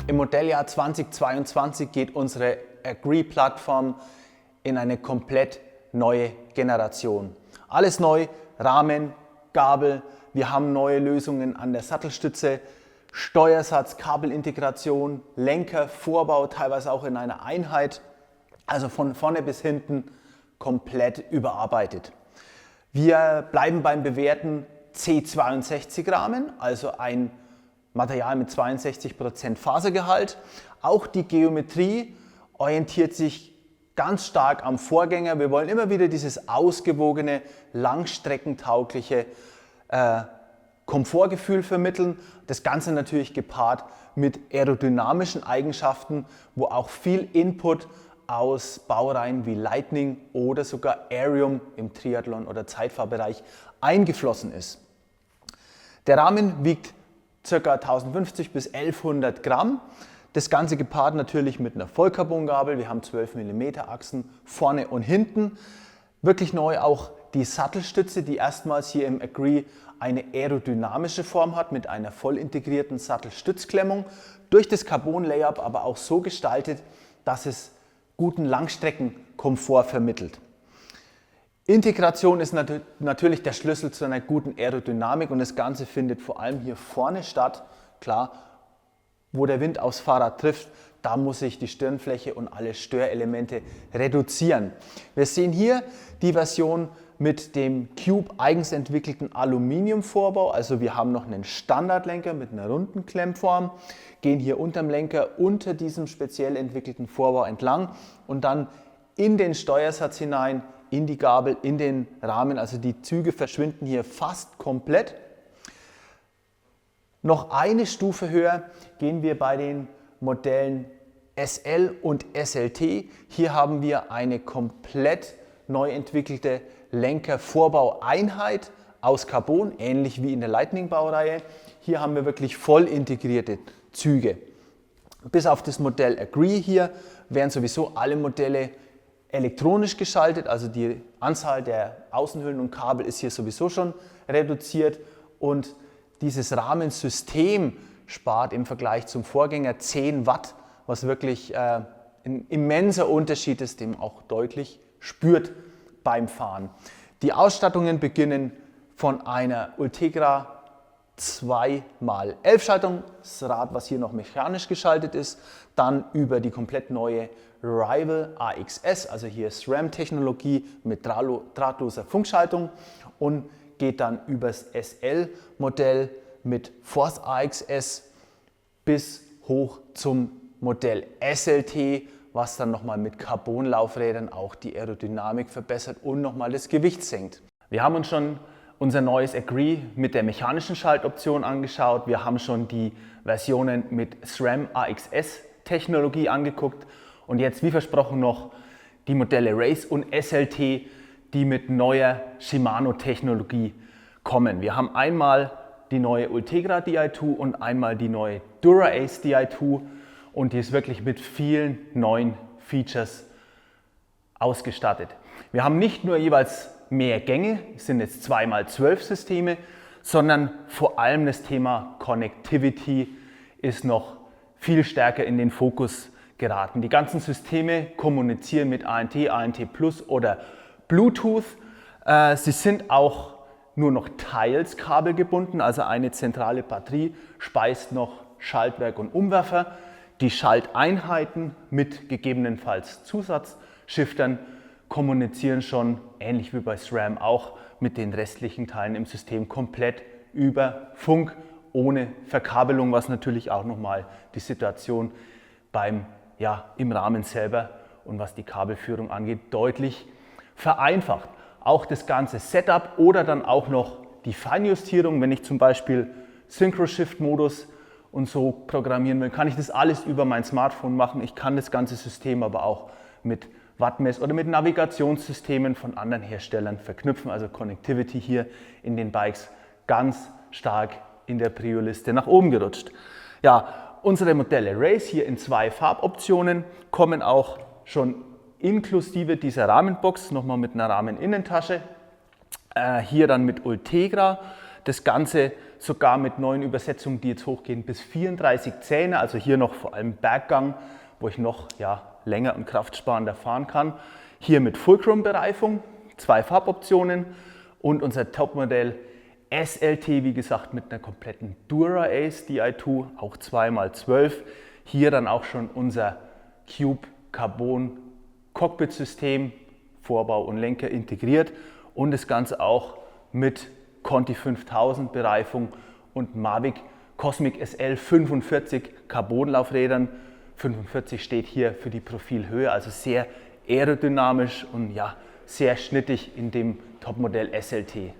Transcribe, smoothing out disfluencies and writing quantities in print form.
Im Modelljahr 2022 geht unsere Agree-Plattform in eine komplett neue Generation. Alles neu, Rahmen, Gabel, wir haben neue Lösungen an der Sattelstütze, Steuersatz, Kabelintegration, Lenker, Vorbau, teilweise auch in einer Einheit, also von vorne bis hinten komplett überarbeitet. Wir bleiben beim bewährten C62 Rahmen, also ein Material mit 62% Fasergehalt. Auch die Geometrie orientiert sich ganz stark am Vorgänger. Wir wollen immer wieder dieses ausgewogene, langstreckentaugliche Komfortgefühl vermitteln. Das Ganze natürlich gepaart mit aerodynamischen Eigenschaften, wo auch viel Input aus Baureihen wie Lightning oder sogar Aerium im Triathlon- oder Zeitfahrbereich eingeflossen ist. Der Rahmen wiegt ca. 1050 bis 1100 Gramm. Das Ganze gepaart natürlich mit einer Vollcarbongabel. Wir haben 12 mm Achsen vorne und hinten. Wirklich neu auch die Sattelstütze, die erstmals hier im Agree eine aerodynamische Form hat mit einer voll integrierten Sattelstützklemmung. Durch das Carbon-Layup aber auch so gestaltet, dass es guten Langstreckenkomfort vermittelt. Integration ist natürlich der Schlüssel zu einer guten Aerodynamik und das Ganze findet vor allem hier vorne statt. Klar, wo der Wind aufs Fahrrad trifft, da muss sich die Stirnfläche und alle Störelemente reduzieren. Wir sehen hier die Version mit dem Cube eigens entwickelten Aluminiumvorbau. Also wir haben noch einen Standardlenker mit einer runden Klemmform, gehen hier unterm Lenker unter diesem speziell entwickelten Vorbau entlang und dann in den Steuersatz hinein, in die Gabel, in den Rahmen. Also die Züge verschwinden hier fast komplett. Noch eine Stufe höher gehen wir bei den Modellen SL und SLT. Hier haben wir eine komplett neu entwickelte Lenker-Vorbau-Einheit aus Carbon, ähnlich wie in der Lightning-Baureihe. Hier haben wir wirklich voll integrierte Züge. Bis auf das Modell Agree hier werden sowieso alle Modelle elektronisch geschaltet, also die Anzahl der Außenhüllen und Kabel ist hier sowieso schon reduziert und dieses Rahmensystem spart im Vergleich zum Vorgänger 10 Watt, was wirklich ein immenser Unterschied ist, den man auch deutlich spürt beim Fahren. Die Ausstattungen beginnen von einer Ultegra 2x11 Schaltung, das Rad, was hier noch mechanisch geschaltet ist, dann über die komplett neue Rival AXS, also hier SRAM-Technologie mit drahtloser Funkschaltung und geht dann übers SL-Modell mit Force AXS bis hoch zum Modell SLT, was dann nochmal mit Carbonlaufrädern auch die Aerodynamik verbessert und nochmal das Gewicht senkt. Wir haben uns schon unser neues Agree mit der mechanischen Schaltoption angeschaut. Wir haben schon die Versionen mit SRAM AXS Technologie angeguckt und jetzt wie versprochen noch die Modelle Race und SLT, die mit neuer Shimano Technologie kommen. Wir haben einmal die neue Ultegra Di2 und einmal die neue Dura-Ace Di2 und die ist wirklich mit vielen neuen Features ausgestattet. Wir haben nicht nur jeweils mehr Gänge, es sind jetzt 2x12 Systeme, sondern vor allem das Thema Connectivity ist noch viel stärker in den Fokus geraten. Die ganzen Systeme kommunizieren mit ANT, ANT Plus oder Bluetooth. Sie sind auch nur noch teils kabelgebunden, also eine zentrale Batterie speist noch Schaltwerk und Umwerfer. Die Schalteinheiten mit gegebenenfalls Zusatzshiftern kommunizieren schon, ähnlich wie bei SRAM auch, mit den restlichen Teilen im System komplett über Funk, ohne Verkabelung, was natürlich auch nochmal die Situation im Rahmen selber und was die Kabelführung angeht, deutlich vereinfacht. Auch das ganze Setup oder dann auch noch die Feinjustierung, wenn ich zum Beispiel Synchro-Shift-Modus und so programmieren will, kann ich das alles über mein Smartphone machen. Ich kann das ganze System aber auch mit Wattmess oder mit Navigationssystemen von anderen Herstellern verknüpfen. Also Connectivity hier in den Bikes ganz stark in der Prio-Liste nach oben gerutscht. Ja, unsere Modelle Race hier in 2 Farboptionen kommen auch schon inklusive dieser Rahmenbox, nochmal mit einer Rahmeninnentasche. Hier dann mit Ultegra. Das Ganze sogar mit neuen Übersetzungen, die jetzt hochgehen bis 34 Zähne, also hier noch vor allem Berggang, wo ich noch länger und kraftsparender fahren kann. Hier mit Fulcrum-Bereifung, 2 Farboptionen und unser Topmodell SLT, wie gesagt, mit einer kompletten Dura-Ace Di2, auch 2x12. Hier dann auch schon unser Cube Carbon Cockpit-System, Vorbau und Lenker integriert und das Ganze auch mit Conti 5000 Bereifung und Mavic Cosmic SL 45 Carbonlaufrädern. 45 steht hier für die Profilhöhe, also sehr aerodynamisch und sehr schnittig in dem Topmodell SLT.